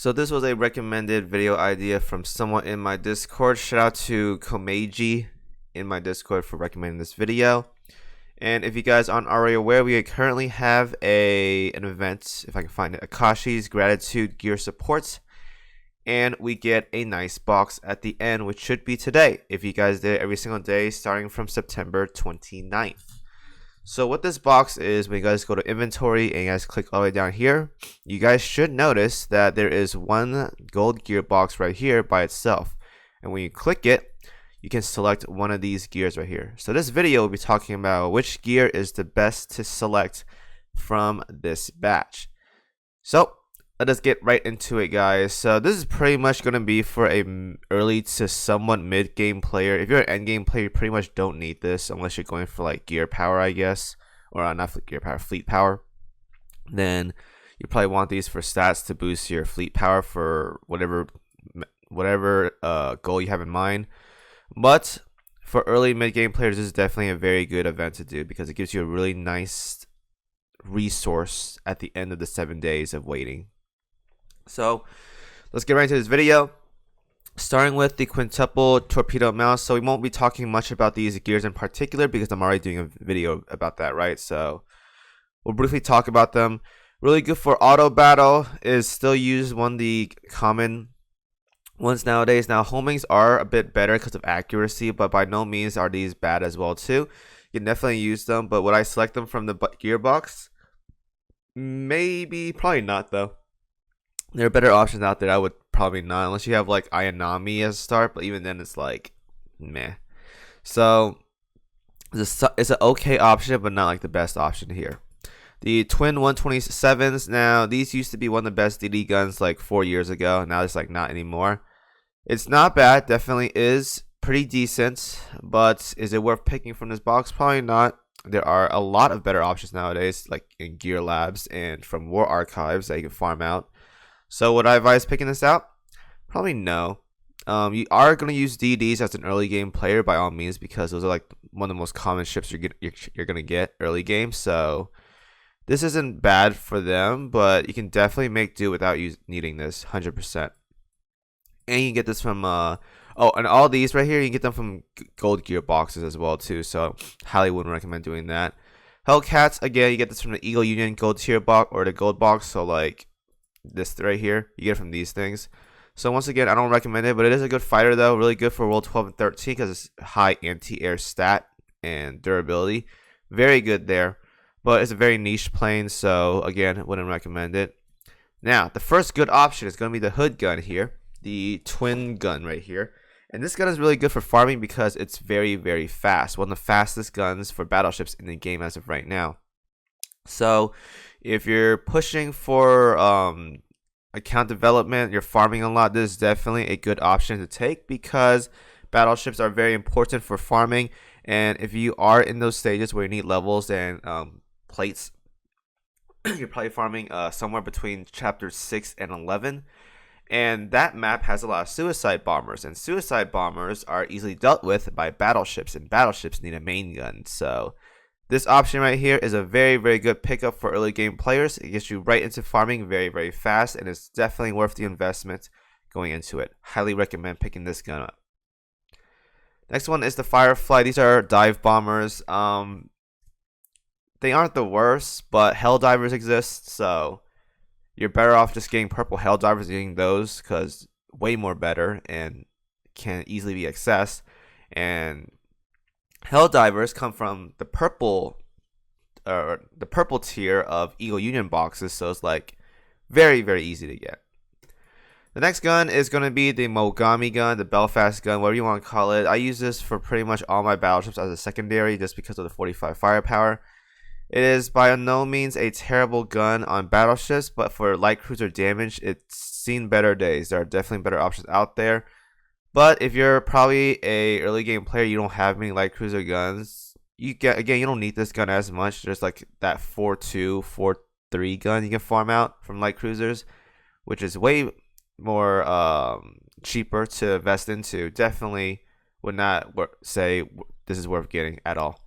So this was a recommended video idea from someone in my Discord. Shout out to KimoCheese in my Discord for recommending this video. And if you guys aren't already aware, we currently have an event, if I can find it, Akashi's Gratitude Gear Support. And we get a nice box at the end, which should be today, if you guys did it every single day starting from September 29th. So what this box is, when you guys go to inventory and you guys click all the way down here, you guys should notice that there is one gold gear box right here by itself. And when you click it, you can select one of these gears right here. So this video will be talking about which gear is the best to select from this batch. So let us get right into it, guys. So this is pretty much going to be for a early to somewhat mid game player. If you're an end game player, you pretty much don't need this unless you're going for like gear power, I guess, or not gear power, fleet power. Then you probably want these for stats to boost your fleet power for whatever goal you have in mind. But for early mid game players, this is definitely a very good event to do because it gives you a really nice resource at the end of the 7 days of waiting. So let's get right into this video, starting with the Quintuple Torpedo mouse. So we won't be talking much about these gears in particular because I'm already doing a video about that, right? So we'll briefly talk about them. Really good for auto battle, is still used one of the common ones nowadays. Now homings are a bit better because of accuracy, but by no means are these bad as well too. You can definitely use them, but would I select them from the gearbox? Probably not though. There are better options out there. I would probably not, unless you have like Ayanami as a start, but even then it's like meh. So it's an okay option, but not like the best option here. The twin 127s, now these used to be one of the best DD guns like 4 years ago. Now it's like not anymore. It's not bad, definitely is pretty decent, but is it worth picking from this box? Probably not. There are a lot of better options nowadays, like in Gear Labs and from War Archives that you can farm out. So would I advise picking this out? Probably no. You are going to use DDs as an early game player by all means, because those are like one of the most common ships you're going to get early game. So this isn't bad for them, but you can definitely make do without needing this 100%. And you can get this from and all these right here, you can get them from gold gear boxes as well too. So highly wouldn't recommend doing that. Hellcats, again, you get this from the Eagle Union gold tier box or the gold box. So like this right here, you get it from these things. So once again, I don't recommend it, but it is a good fighter though. Really good for World 12 and 13 because it's high anti-air stat and durability. Very good there, but it's a very niche plane. So again, wouldn't recommend it. Now the first good option is going to be the hood gun here, the twin gun right here. And this gun is really good for farming because it's very, very fast. One of the fastest guns for battleships in the game as of right now. So if you're pushing for account development, you're farming a lot, this is definitely a good option to take because battleships are very important for farming. And if you are in those stages where you need levels and plates, you're probably farming somewhere between chapters 6 and 11. And that map has a lot of suicide bombers, and suicide bombers are easily dealt with by battleships, and battleships need a main gun. So this option right here is a very, very good pickup for early game players. It gets you right into farming very, very fast, and it's definitely worth the investment going into it. Highly recommend picking this gun up. Next one is the Firefly. These are dive bombers. They aren't the worst, but hell divers exist, so you're better off just getting purple hell divers and getting those because way more better and can easily be accessed. And hell divers come from the purple tier of Eagle Union boxes, so it's like very, very easy to get. The next gun is going to be the Mogami Gun, the Belfast gun, whatever you want to call it. I use this for pretty much all my battleships as a secondary just because of the 45 firepower. It is by no means a terrible gun on battleships, but for light cruiser damage, it's seen better days. There are definitely better options out there. But if you're probably a early game player, you don't have many light cruiser guns. You don't need this gun as much. There's like that 4.2, 4.3 gun you can farm out from light cruisers, which is way more cheaper to invest into. Definitely would not say this is worth getting at all.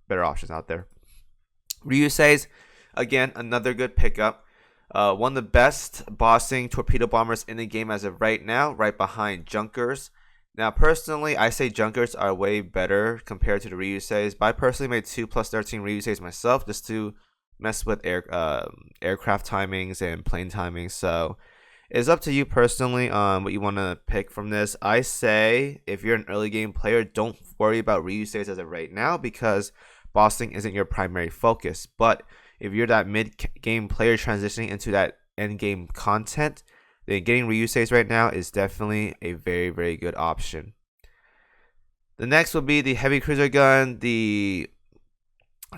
Better options out there. Ryuuseis, again, another good pickup. One of the best bossing torpedo bombers in the game as of right now, right behind Junkers. Now, personally, I say Junkers are way better compared to the Ryuuseis, but I personally made 2+13 Ryuuseis myself just to mess with aircraft timings and plane timings. So it's up to you personally on what you want to pick from this. I say if you're an early game player, don't worry about Ryuuseis as of right now because bossing isn't your primary focus. But if you're that mid-game player transitioning into that end-game content, then getting Ryuuseis right now is definitely a very, very good option. The next will be the heavy cruiser gun, the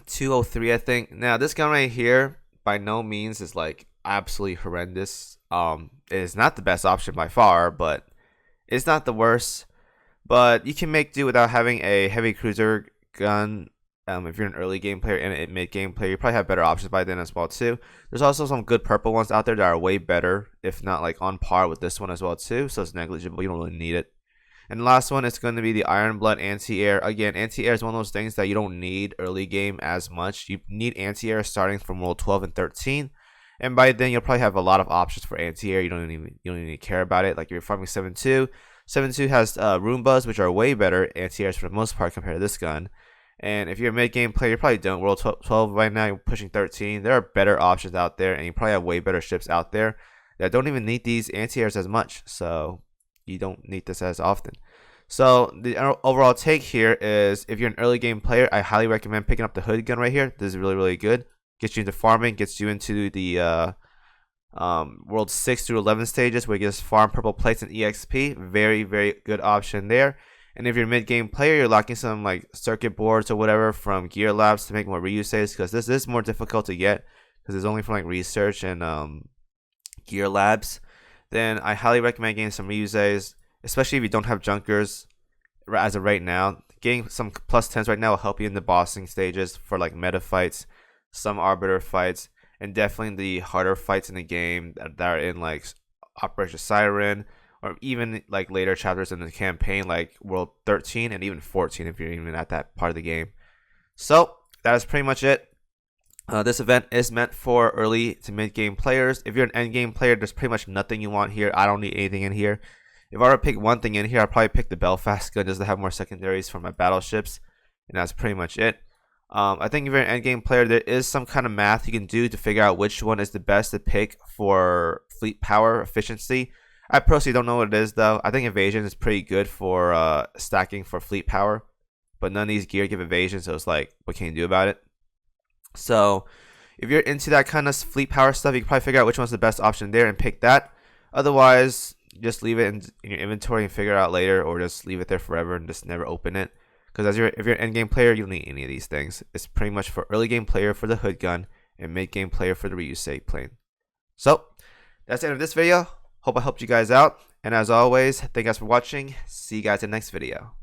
203, I think. Now, this gun right here, by no means is like absolutely horrendous. It is not the best option by far, but it's not the worst. But you can make do without having a heavy cruiser gun. If you're an early game player and a mid game player, you probably have better options by then as well too. There's also some good purple ones out there that are way better, if not like on par with this one as well too. So it's negligible. You don't really need it. And the last one is going to be the Iron Blood anti-air. Again, anti-air is one of those things that you don't need early game as much. You need anti-air starting from world 12 and 13. And by then you'll probably have a lot of options for anti-air. You don't even care about it. Like if you're farming 7.2, 7.2 has Roombas, which are way better anti-airs for the most part compared to this gun. And if you're a mid-game player, you probably don't. World 12 right now, you're pushing 13. There are better options out there, and you probably have way better ships out there that don't even need these anti-airs as much. So you don't need this as often. So the overall take here is if you're an early game player, I highly recommend picking up the hood gun right here. This is really, really good. Gets you into farming, gets you into the world 6 through 11 stages where you just farm purple plates and EXP. Very, very good option there. And if you're a mid-game player, you're locking some like circuit boards or whatever from Gear Labs to make more Ryuuseis because this is more difficult to get because it's only from like research and Gear Labs. Then I highly recommend getting some Ryuuseis, especially if you don't have Junkers as of right now. Getting some +10s right now will help you in the bossing stages for like meta fights, some arbiter fights, and definitely the harder fights in the game that are in like Operation Siren, or even like later chapters in the campaign like World 13 and even 14 if you're even at that part of the game. So that is pretty much it. This event is meant for early to mid-game players. If you're an end-game player, there's pretty much nothing you want here. I don't need anything in here. If I were to pick one thing in here, I'd probably pick the Belfast gun just to have more secondaries for my battleships. And that's pretty much it. I think if you're an endgame player, there is some kind of math you can do to figure out which one is the best to pick for fleet power efficiency. I personally don't know what it is though. I think evasion is pretty good for stacking for fleet power, but none of these gear give evasion, so it's like, what can you do about it? So if you're into that kind of fleet power stuff, you can probably figure out which one's the best option there and pick that. Otherwise, just leave it in your inventory and figure it out later, or just leave it there forever and just never open it. Because if you're an end game player, you don't need any of these things. It's pretty much for early game player for the hood gun and mid game player for the Ryuusei plane. So that's the end of this video. Hope I helped you guys out. And as always, thank you guys for watching. See you guys in the next video.